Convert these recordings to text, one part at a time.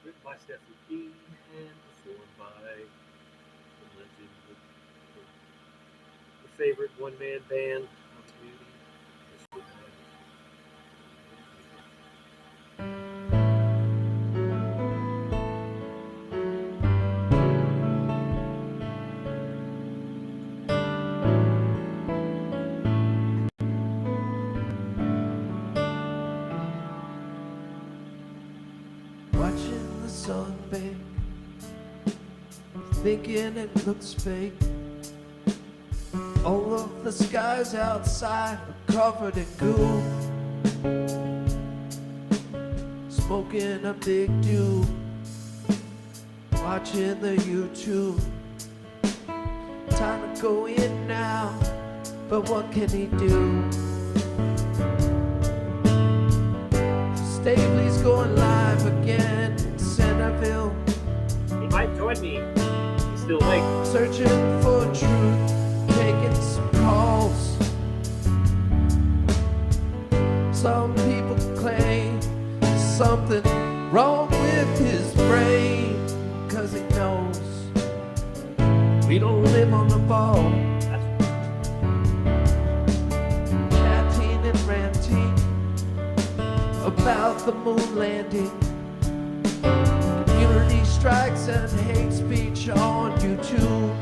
written by Stephen King and performed by the legend, the favorite one-man band of the community, Mr. Watching the sun bake, thinking it looks fake. All of the skies outside are covered in goo. Smoking a big dew, watching the YouTube. Time to go in now, but what can he do? Stabley's going live again in Centerville. He might join me. He's still awake. Searching for truth, taking some calls. Some people claim something wrong with his brain, 'cause he knows we don't live on the ball. Chatting and ranting about the moon landing, community strikes and hate speech on YouTube.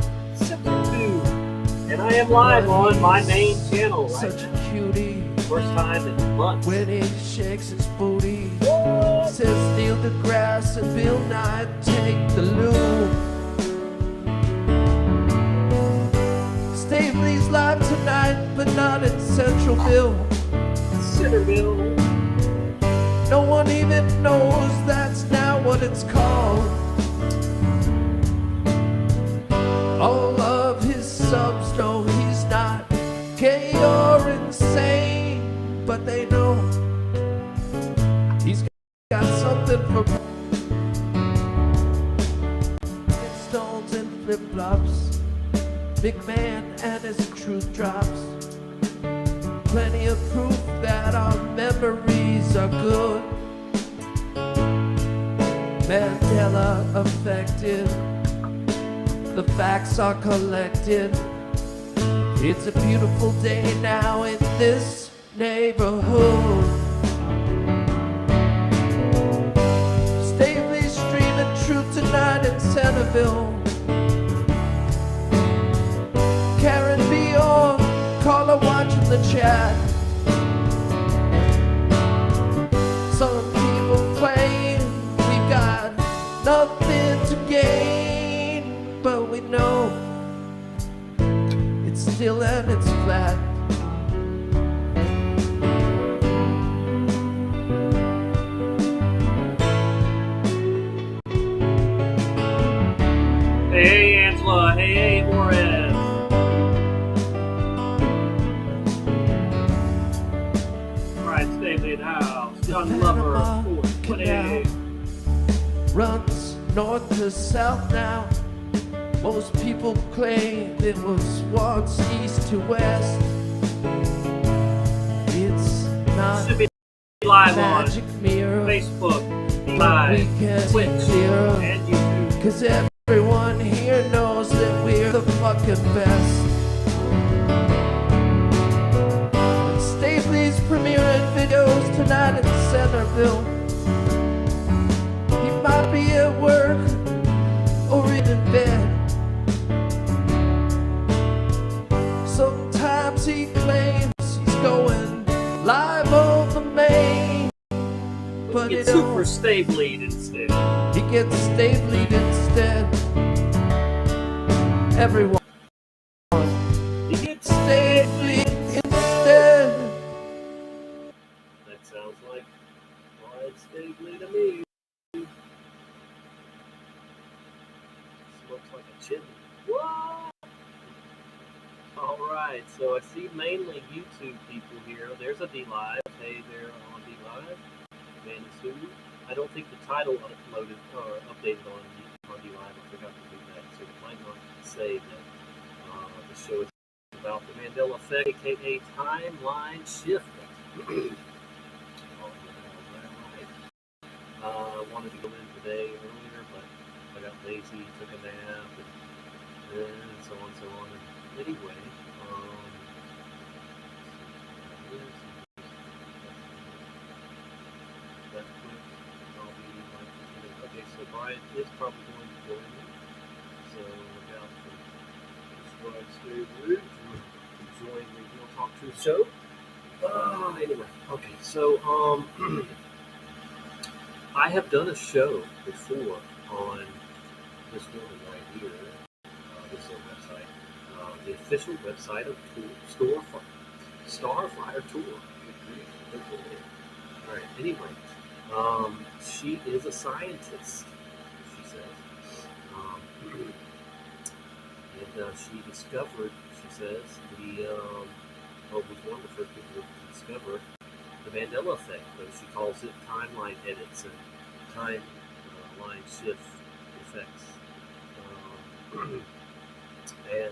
And I am live on my main channel right Such now. a cutie First time in months. when he shakes his booty. Says Neil deGrasse and Bill Nye take the loop. Stabley's live tonight, but not in Centralville. Centerville. No one even knows that's now what it's called. All of his subs know he's not gay or insane, but they know he's got something for stones and flip-flops. Big man and his truth drops. Plenty of proof that our memories are good. Mandela affected. The facts are collected. It's a beautiful day now in this neighborhood. Stabley's streaming truth tonight in Centerville. Karen B on, caller watching the chat. Some people claim we've got nothing to gain, but we know it's still and it's flat. Hey, Angela. Hey, Juarez. Alright, Stabley in the house. Young Lover, 420. Runs north to south now. Most people claim it was once east to west. It's not Should be live on magic mirror, Facebook, but we live, can Twitch, see clearer. and YouTube. 'Cause everyone here knows that we're the fucking best. Stabley's premiering videos tonight in Centerville. He might be at work or in bed. Sometimes he claims he's going live on the main, but Get it don't. super Stableyed instead. He gets Stableyed instead. Everyone, You get Stableyed instead. That sounds like alright, Stabley to me. Smokes like a chimney. What? Alright, so I see mainly YouTube people here. There's a D-Live. Hey there on D-Live. Manisu. I don't think the title uploaded or updated on D-Live. I forgot to do that, so it might not say that the show is about the Mandela Effect, aka timeline shifting. Wanted to go into today earlier, but I got lazy, took a nap, and so on and so on. And anyway, that quick, I'll be like, okay, so Brian is probably going to join me, so look out for Whitley Strieber to join the Real Talk Truth show. Anyway, okay, so I have done a show before on this one right here. This is a website, the official website of Starfire Tor. All right. Anyway, she is a scientist. She says, and she discovered. She says was one of the first people to discover the Mandela Effect. She calls it timeline edits and timeline shift effects. And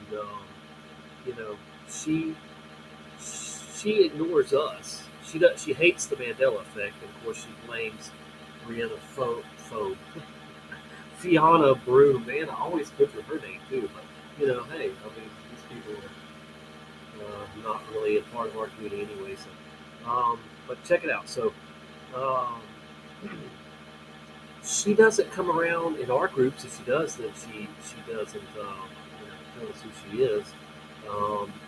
she ignores us. She hates the Mandela Effect, and of course she blames Fiona Broom. Man, I always butcher her name too. But hey, these people are not really a part of our community anyway. So, but check it out. So, she doesn't come around in our groups. If she does, then she doesn't tell us who she is.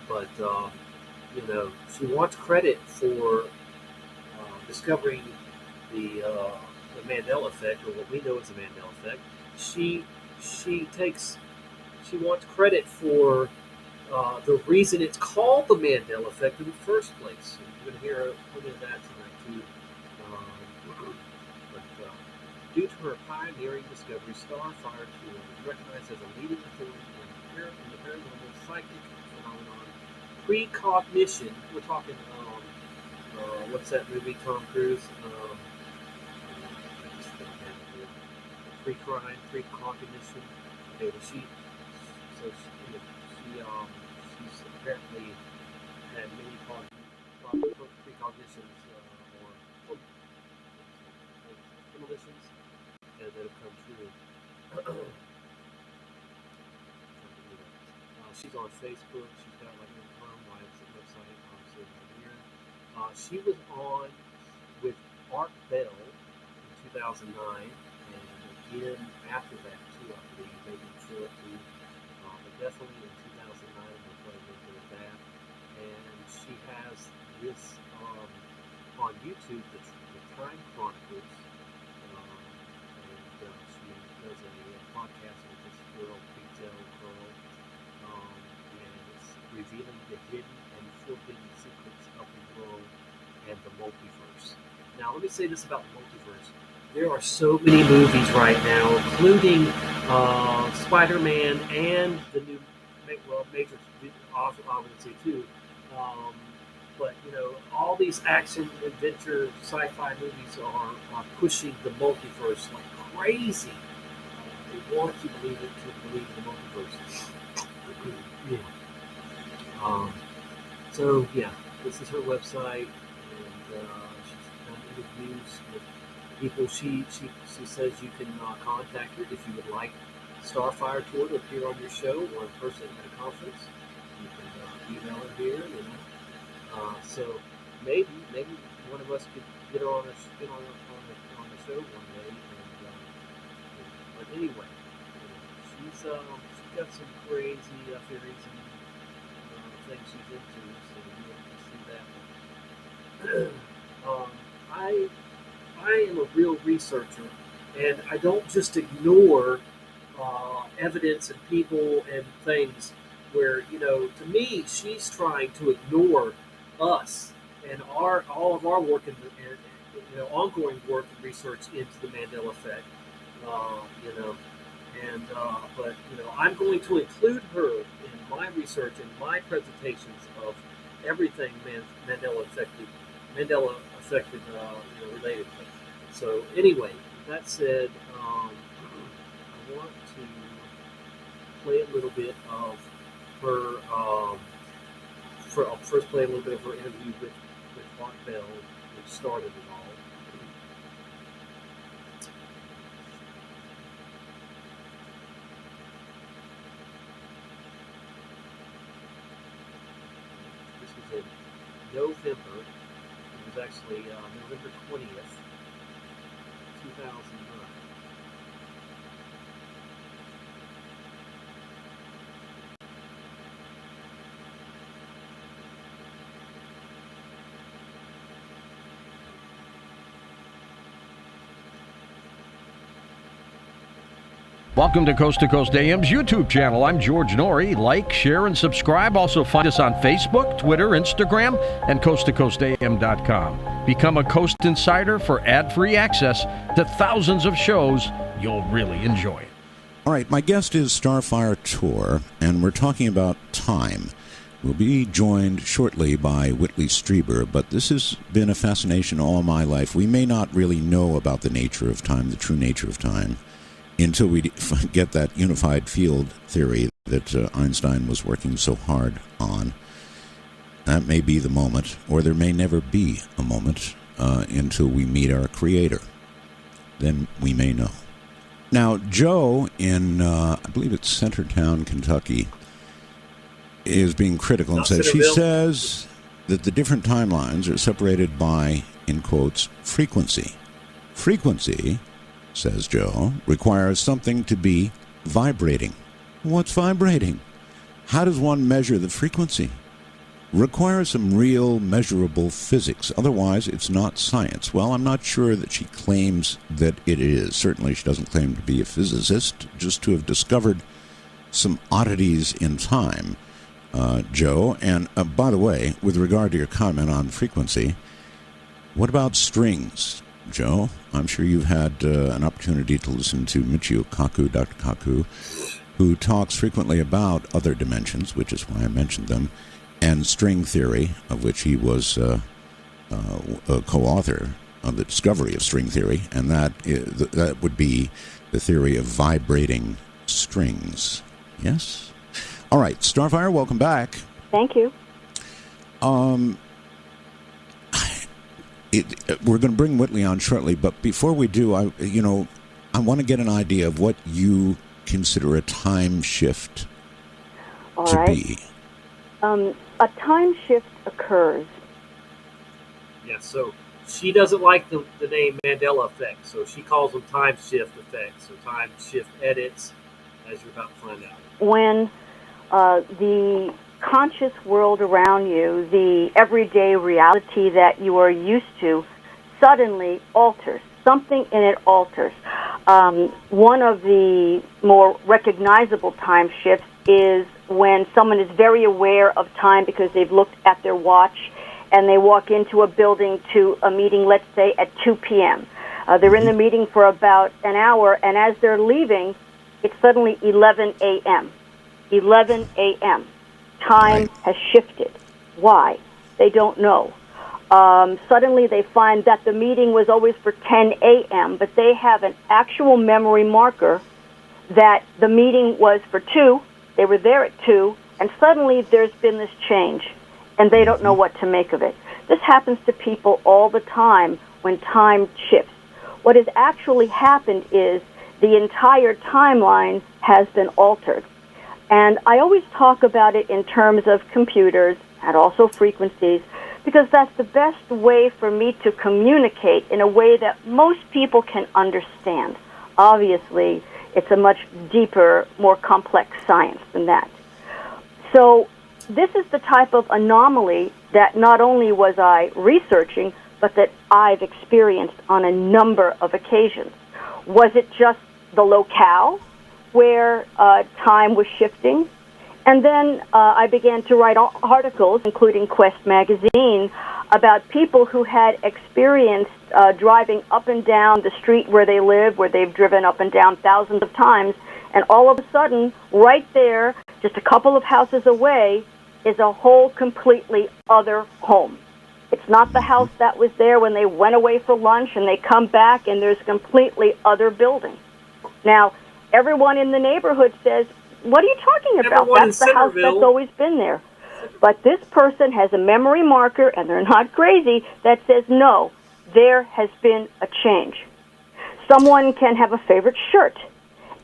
But she wants credit for discovering the Mandela Effect, or what we know as the Mandela Effect. She wants credit for the reason it's called the Mandela Effect in the first place. And you're going to hear a bit of that tonight too. But due to her pioneering discovery, Starfire Tor is recognized as a leading authority in the paranormal psychic phenomenon precognition. We're talking, what's that movie, Tom Cruise? Pre-crime, precognition. Okay, well, she's apparently had many precognitions or premonitions that have come true. She's on Facebook. She's got like her own website, obviously right here. She was on with Art Bell in 2009, and again after that too, I believe, maybe before it too. But definitely in 2009, we'll play a little bit of that. And she has this on YouTube, the Time Chronicles, and she does a podcast with this girl, Pigtail Girl. And it's revealing the hidden and forbidden secrets of the world and the multiverse. Now, let me say this about the multiverse. There are so many movies right now, including Spider-Man and the new Matrix, I would say too. But all these action, adventure, sci-fi movies are pushing the multiverse like crazy. They want you to believe in the multiverse. Yeah. So yeah, this is her website, and she's done interviews with people. She says you can contact her if you would like Starfire Tor to appear on your show or in person at a conference. You can email her here. So maybe one of us could get her on the show one day. But anyway, she's got some crazy theories and things she's into, so you can see that. I am a real researcher, and I don't just ignore evidence and people and things where, to me, she's trying to ignore us and all of our work and ongoing work and research into the Mandela Effect. But I'm going to include her in my research and my presentations of everything Mandela affected related. So anyway, that said, I want to play a little bit of her. I'll first play a little bit of her interview with Art Bell, which started it all. was in November. It was actually November 20th, 2009. Welcome to Coast AM's YouTube channel. I'm George Norrie. Like, share, and subscribe. Also find us on Facebook, Twitter, Instagram, and coasttocoastam.com. Become a Coast Insider for ad-free access to thousands of shows you'll really enjoy. All right, my guest is Starfire Tor, and we're talking about time. We'll be joined shortly by Whitley Strieber, but this has been a fascination all my life. We may not really know about the nature of time, the true nature of time, until we get that unified field theory that Einstein was working so hard on. That may be the moment, or there may never be a moment until we meet our Creator. Then we may know. Now, Joe in, I believe it's Centertown, Kentucky, is being critical and says, she says that the different timelines are separated by, in quotes, frequency. Frequency, says Joe, requires something to be vibrating. What's vibrating? How does one measure the frequency? Requires some real measurable physics. Otherwise, it's not science. Well, I'm not sure that she claims that it is. Certainly, she doesn't claim to be a physicist, just to have discovered some oddities in time, Joe. And by the way, with regard to your comment on frequency, what about strings? Joe, I'm sure you've had an opportunity to listen to Michio Kaku, Dr. Kaku, who talks frequently about other dimensions, which is why I mentioned them, and string theory, of which he was a co-author of the discovery of string theory, and that would be the theory of vibrating strings. Yes? All right, Starfire, welcome back. Thank you. We're going to bring Whitley on shortly, but before we do, I want to get an idea of what you consider a time shift to be. A time shift occurs. Yeah, so she doesn't like the name Mandela Effect, so she calls them time shift effects, or time shift edits, as you're about to find out. When the conscious world around you, the everyday reality that you are used to, suddenly alters. Something in it alters. One of the more recognizable time shifts is when someone is very aware of time because they've looked at their watch and they walk into a building to a meeting, let's say, at 2 p.m. They're in the meeting for about an hour, and as they're leaving, it's suddenly 11 a.m. 11 a.m. Time has shifted. Why? They don't know. Suddenly they find that the meeting was always for 10 a.m., but they have an actual memory marker that the meeting was for 2, they were there at 2, and suddenly there's been this change, and they don't know what to make of it. This happens to people all the time when time shifts. What has actually happened is the entire timeline has been altered. And I always talk about it in terms of computers and also frequencies, because that's the best way for me to communicate in a way that most people can understand. Obviously, it's a much deeper, more complex science than that. So this is the type of anomaly that not only was I researching, but that I've experienced on a number of occasions. Was it just the locale where time was shifting? And then I began to write articles, including Quest magazine, about people who had experienced driving up and down the street where they live, where they've driven up and down thousands of times, and all of a sudden, right there, just a couple of houses away, is a whole completely other home. It's not the house that was there when they went away for lunch and they come back and there's a completely other building. Now, everyone in the neighborhood says, what are you talking about? Everyone That's the house that's always been there. But this person has a memory marker, and they're not crazy, that says, no, there has been a change. Someone can have a favorite shirt,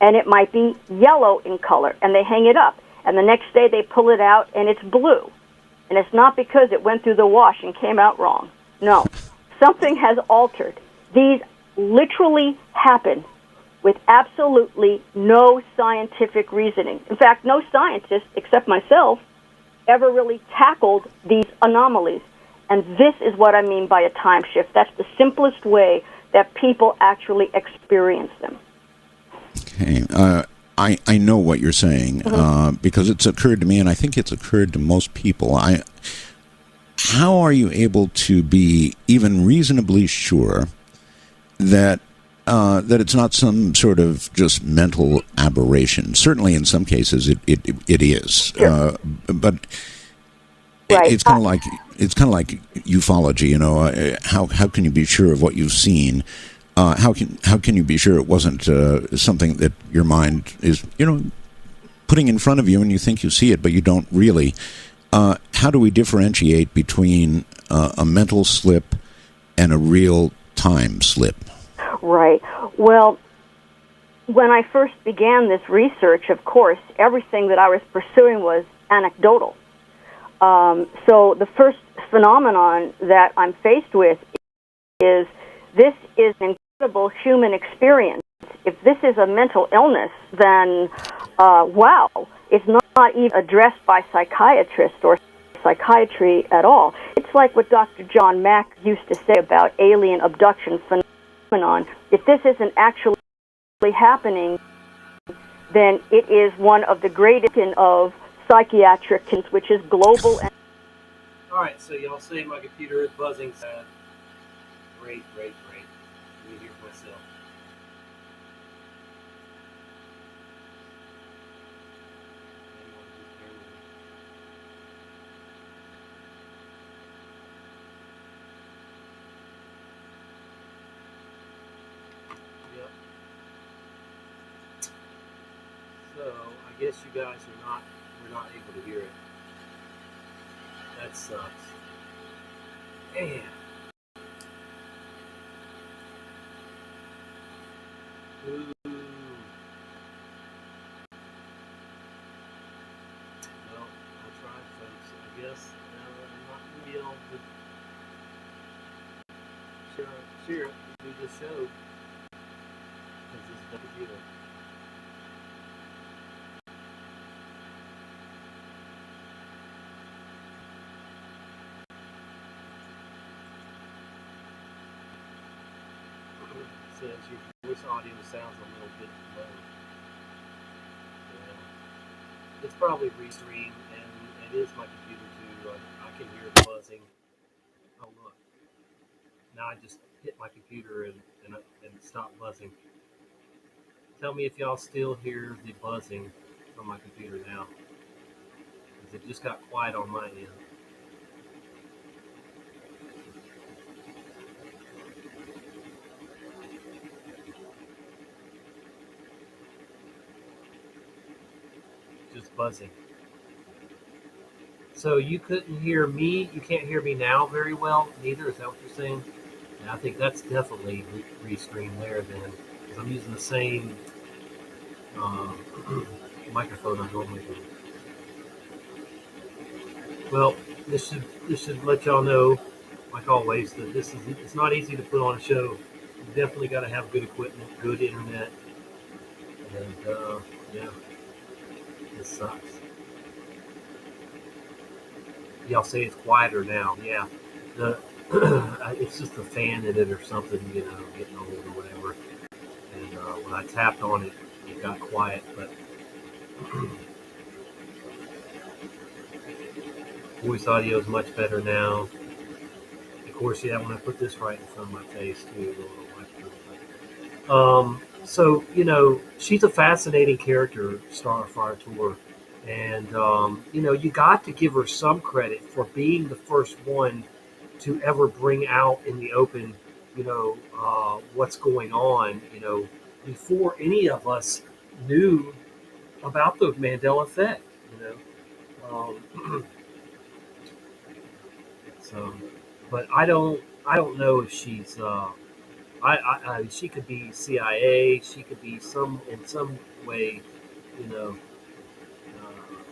and it might be yellow in color, and they hang it up. And the next day they pull it out, and it's blue. And it's not because it went through the wash and came out wrong. No. Something has altered. These literally happen with absolutely no scientific reasoning. In fact, no scientist, except myself, ever really tackled these anomalies. And this is what I mean by a time shift. That's the simplest way that people actually experience them. Okay. I know what you're saying because it's occurred to me, and I think it's occurred to most people. How are you able to be even reasonably sure that it's not some sort of just mental aberration? Certainly, in some cases, it is. Sure. But Right. it's kind of like ufology. You know, how can you be sure of what you've seen? How can you be sure it wasn't something that your mind is, putting in front of you and you think you see it, but you don't really? How do we differentiate between a mental slip and a real time slip? Right. Well, when I first began this research, of course, everything that I was pursuing was anecdotal. So the first phenomenon that I'm faced with is this is an incredible human experience. If this is a mental illness, then, wow, it's not even addressed by psychiatrists or psychiatry at all. It's like what Dr. John Mack used to say about alien abduction phenomenon. If this isn't actually happening, then it is one of the greatest of psychiatric, which is global. All right, so y'all say my computer is buzzing. Sad. Great. Let me hear myself. Yep. So I guess you guys we're not able to hear it. That sucks. Damn. Ooh. Well, I tried, folks. I guess I'm not going to be able to share it. We just showed. Because this is the computer. Says your voice audio sounds a little bit low. Yeah. It's probably restreamed, and it is my computer too. I can hear the buzzing. Oh look! Now I just hit my computer and it stopped buzzing. Tell me if y'all still hear the buzzing from my computer now, because it just got quiet on my end. Just buzzing. So you couldn't hear me. You can't hear me now very well. Neither. Is that what you're saying? Yeah, I think that's definitely restreamed there then, because I'm using the same microphone I normally do. Well, this should let y'all know, like always, that it's not easy to put on a show. You definitely got to have good equipment, good internet, and yeah, it sucks. Y'all say it's quieter now. Yeah, the it's just a fan in it or something, getting old or whatever. And when I tapped on it, it got quiet. But voice audio is much better now. Of course, yeah, when I put this right in front of my face too. So she's a fascinating character, Starfire Tor. And, you got to give her some credit for being the first one to ever bring out in the open, what's going on, before any of us knew about the Mandela Effect, So, but I don't know if she's, she could be CIA, she could be in some way,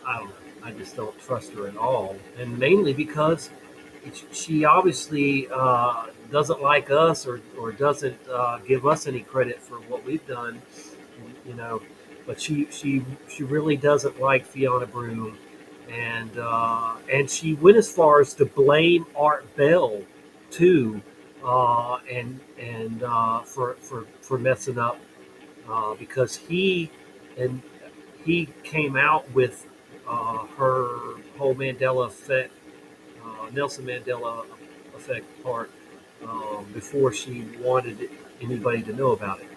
I don't know. I just don't trust her at all, and mainly because she obviously doesn't like us or doesn't give us any credit for what we've done, you know. But she really doesn't like Fiona Broom, and she went as far as to blame Art Bell too, and for messing up because and he came out with her whole Mandela Effect, Nelson Mandela Effect part before she wanted anybody to know about it.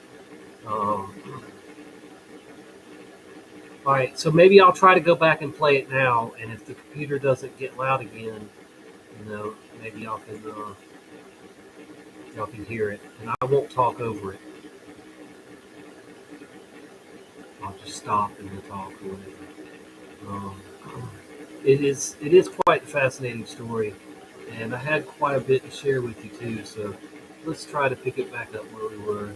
All right, so maybe I'll try to go back and play it now, and if the computer doesn't get loud again, maybe y'all can hear it, and I won't talk over it. I'll just stop and then talk or whatever. It is quite a fascinating story, and I had quite a bit to share with you too. So let's try to pick it back up where we were.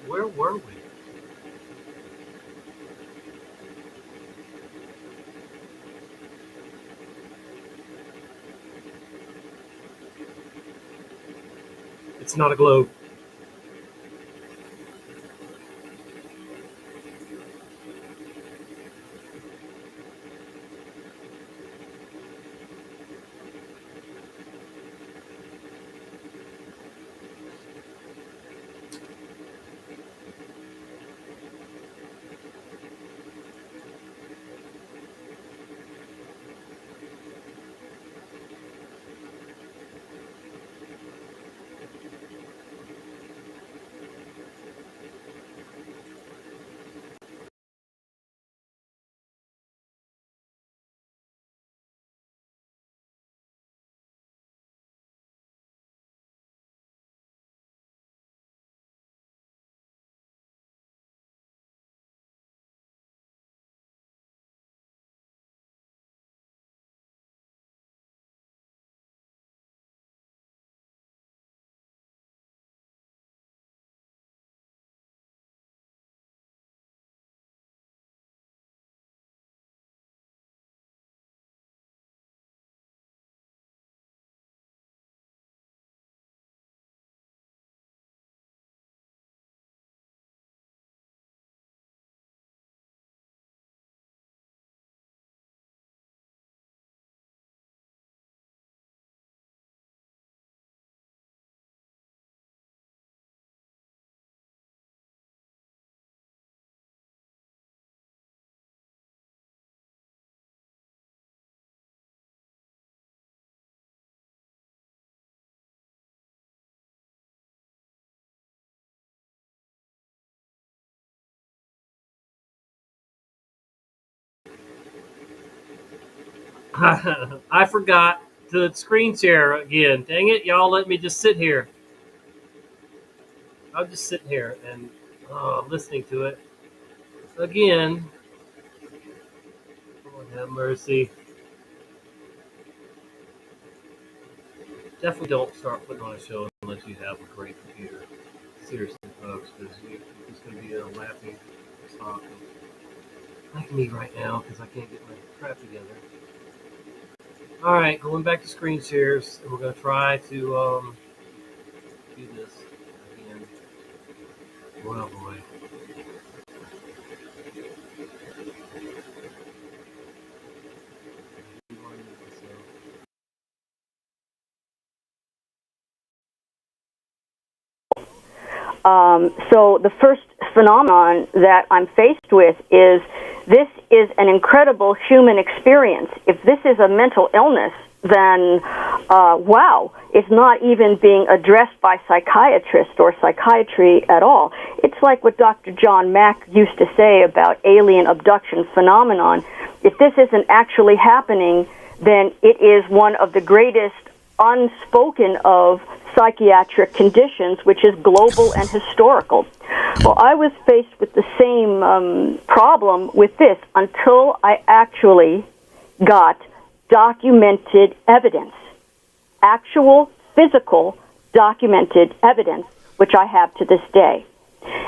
Where were we? It's not a globe. I forgot to screen share again. Dang it, y'all! Let me just sit here. I'm just sitting here and listening to it again. Lord have mercy. Definitely don't start putting on a show unless you have a great computer. Seriously, folks, because it's going to be a laughing stock. Like me right now because I can't get my crap together. All right, going back to screen shares, and we're going to try to do this again. Oh boy. So the first phenomenon that I'm faced with is this is an incredible human experience. If this is a mental illness, then, wow, it's not even being addressed by psychiatrists or psychiatry at all. It's like what Dr. John Mack used to say about alien abduction phenomenon. If this isn't actually happening, then it is one of the greatest unspoken of psychiatric conditions, which is global and historical. Well, I was faced with the same problem with this until I actually got documented evidence, actual physical documented evidence, which I have to this day.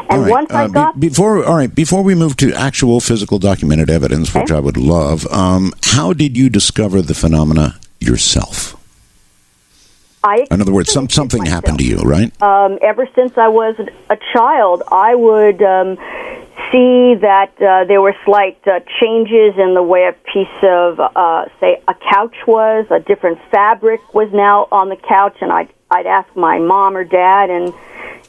And once I got before we move to actual physical documented evidence, which I would love, how did you discover the phenomena yourself? In other words, something happened to you, right? Ever since I was a child, I would see that there were slight changes in the way a piece of, say, a couch was. A different fabric was now on the couch, and I'd ask my mom or dad, and,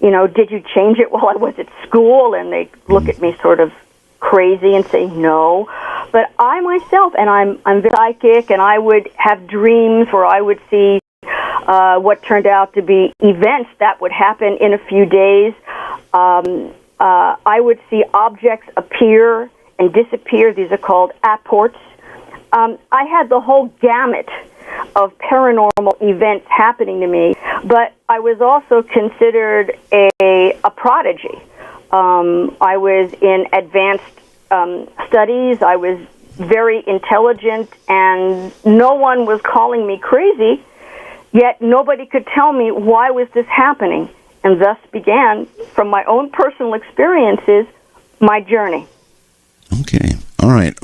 you know, did you change it while I was at school? And they'd look at me sort of crazy and say no. But I myself, and I'm very psychic, and I would have dreams where I would see what turned out to be events that would happen in a few days. I would see objects appear and disappear. These are called apports. I had the whole gamut of paranormal events happening to me, but I was also considered a prodigy. I was in advanced studies. I was very intelligent, and no one was calling me crazy. Yet nobody could tell me why was this happening, and thus began, from my own personal experiences, my journey. Okay. All right.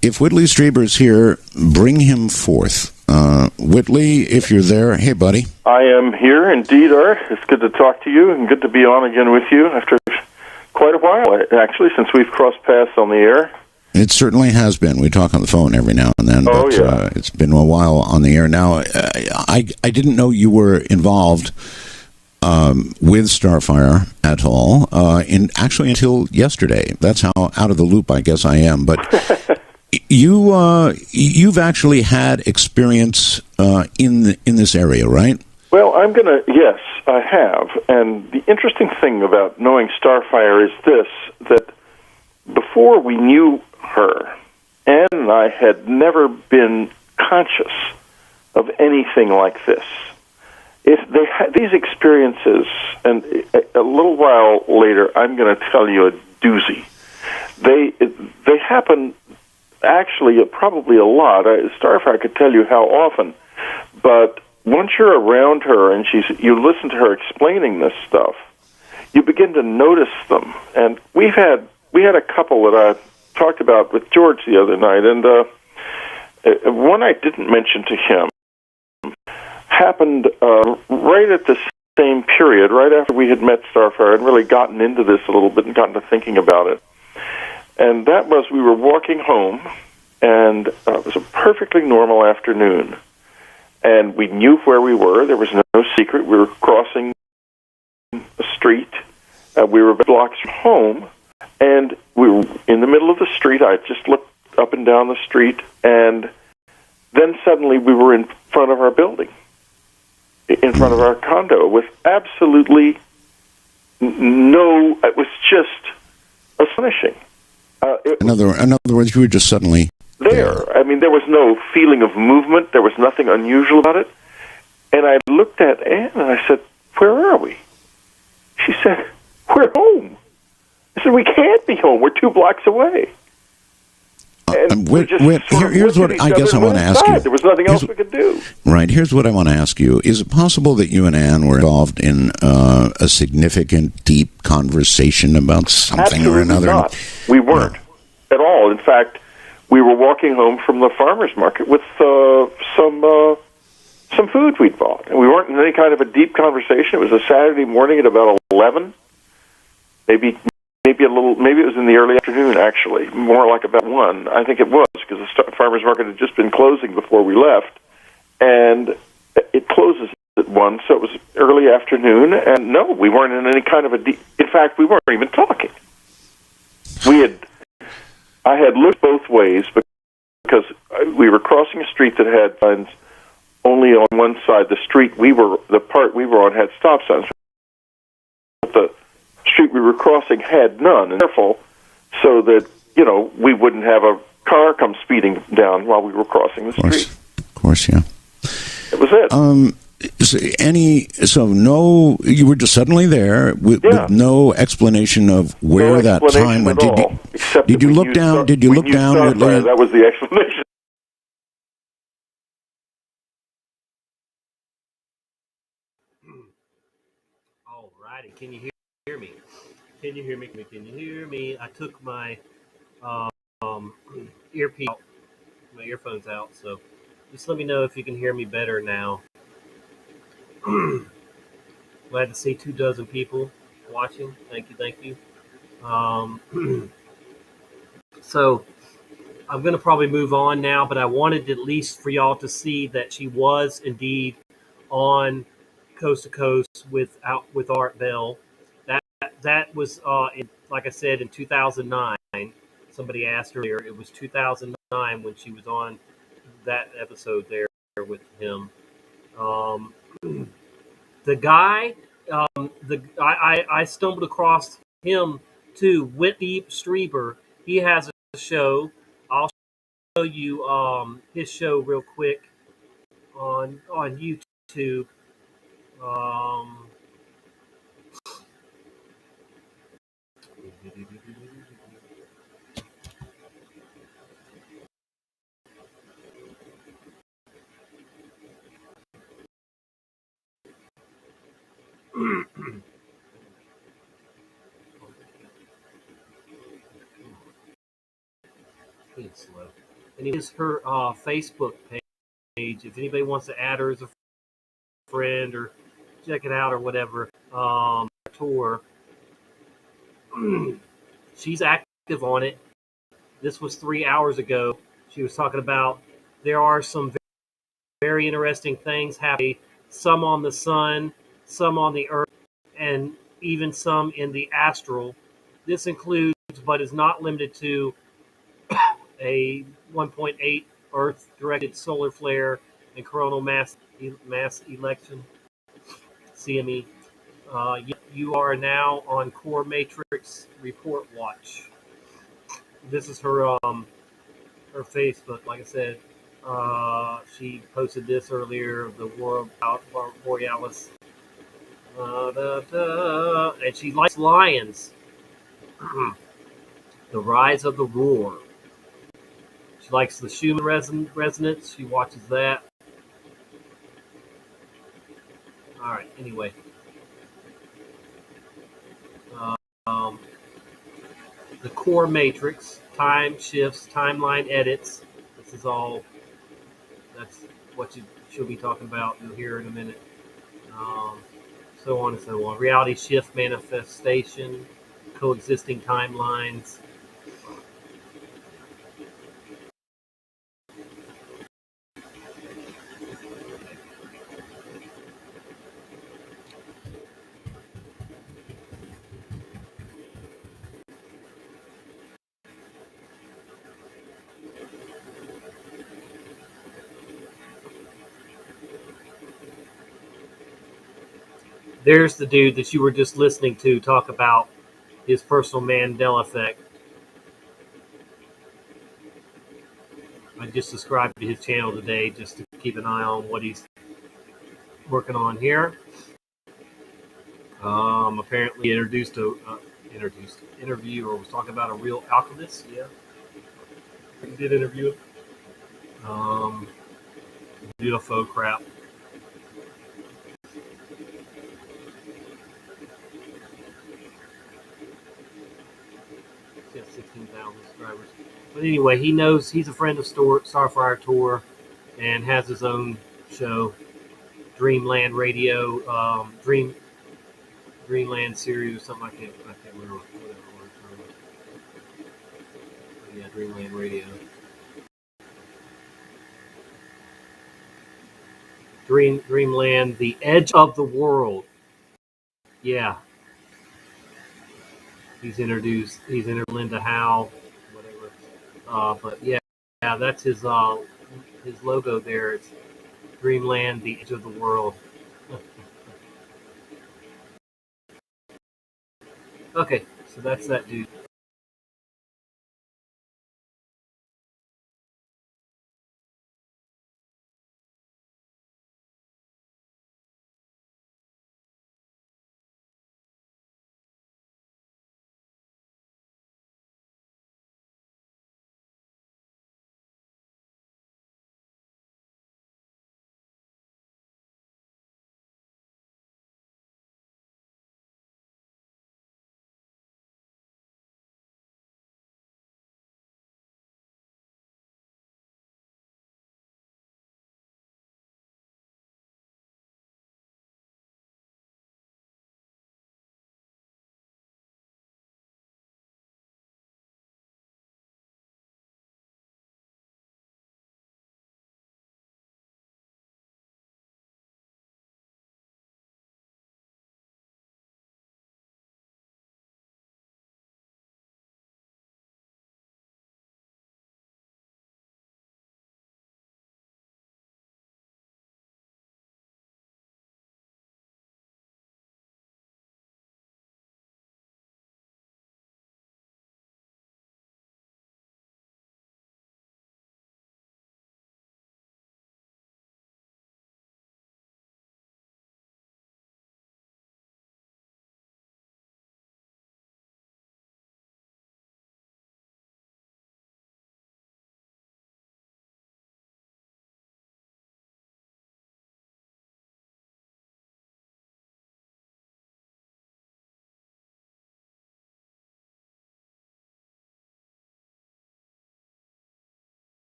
If Whitley Strieber is here, bring him forth. Whitley, if you're there, hey, buddy. I am here, indeed, Art. It's good to talk to you and good to be on again with you after quite a while, actually, since we've crossed paths on the air. It certainly has been. We talk on the phone every now and then, but it's been a while on the air. Now, I didn't know you were involved with Starfire at all, actually until yesterday. That's how out of the loop I guess I am. But you've actually had experience in this area, right? Well, yes, I have. And the interesting thing about knowing Starfire is this, that before we knew her, Anne and I had never been conscious of anything like this. If they had these experiences, and a little while later, I'm going to tell you a doozy. They happen actually probably a lot. Starfire could tell you how often, but once you're around her and you listen to her explaining this stuff, you begin to notice them. And we had a couple that I talked about with George the other night, and one I didn't mention to him happened right at the same period, right after we had met Starfire and really gotten into this a little bit and gotten to thinking about it. And that was, we were walking home, and it was a perfectly normal afternoon. And we knew where we were. There was no secret. We were crossing a street. We were blocks from home. And we were in the middle of the street. I just looked up and down the street, and then suddenly we were in front of our building, in front of our condo, with absolutely no. It was just astonishing. In other words, you were just suddenly there. I mean, there was no feeling of movement. There was nothing unusual about it. And I looked at Anne and I said, "Where are we?" She said, "We're home." I said, "We can't be home. We're 2 blocks away." Here's what I guess I want to ask you. There was nothing else we could do. Right. Here's what I want to ask you. Is it possible that you and Anne were involved in a significant, deep conversation about something Absolutely or another? Not. We weren't at all. In fact, we were walking home from the farmer's market with some food we'd bought. And we weren't in any kind of a deep conversation. It was a Saturday morning at about 11, maybe a little. Maybe it was in the early afternoon, actually, more like about 1. I think it was, because the farmer's market had just been closing before we left, and it closes at 1, so it was early afternoon. And no, we weren't in any kind of a deep. In fact, we weren't even talking. I had looked both ways because we were crossing a street that had signs only on one side. The part we were on had stop signs, but the street we were crossing had none. And careful, so that we wouldn't have a car come speeding down while we were crossing the street. Of course, yeah. It was it. No, you were just suddenly there with no explanation of where that time went. Did you look down? Did you look down? That was the explanation. All righty. Can you hear me? Can you hear me? Can you hear me? I took my earpiece out, my earphones out, so just let me know if you can hear me better now. Glad to see 24 people watching. Thank you. So I'm going to probably move on now, but I wanted at least for y'all to see that she was indeed on Coast to Coast with Art Bell. That was like I said, in 2009. Somebody asked earlier. It was 2009 when she was on that episode there with him. The guy, I stumbled across him too. Whitley Strieber. He has a show. I'll show you his show real quick on YouTube. It's slow. And it is her Facebook page. If anybody wants to add her as a friend or check it out or whatever, Tor. She's active on it. This was 3 hours ago. She was talking about there are some very interesting things happening. Some on the sun, some on the earth, and even some in the astral. This includes, but is not limited to, a 1.8 Earth-directed solar flare and coronal mass election, CME. You are now on Core Matrix Report Watch. This is her Facebook. Like I said, she posted this earlier. The World Borealis, and she likes lions. The Rise of the Roar. She likes the Schumann resonance. She watches that. All right. Anyway, the Core Matrix, time shifts, timeline edits. This is all. That's what she'll be talking about. You'll hear in a minute. So on and so on. Reality shift manifestation, coexisting timelines. There's the dude that you were just listening to talk about his personal Mandela Effect. I just subscribed to his channel today just to keep an eye on what he's working on here. Apparently he introduced interview or was talking about a real alchemist. Yeah, he did interview him. UFO crap. He has 16,000 subscribers. But anyway, he knows he's a friend of Starfire Tor and has his own show, Dreamland Radio, Dreamland series or something. I can't remember what it was. Yeah, Dreamland Radio. Dreamland, the edge of the world. Yeah. He's introduced Linda Howe, whatever. But yeah, that's his logo there. Greenland, the edge of the world. Okay, so that's that dude.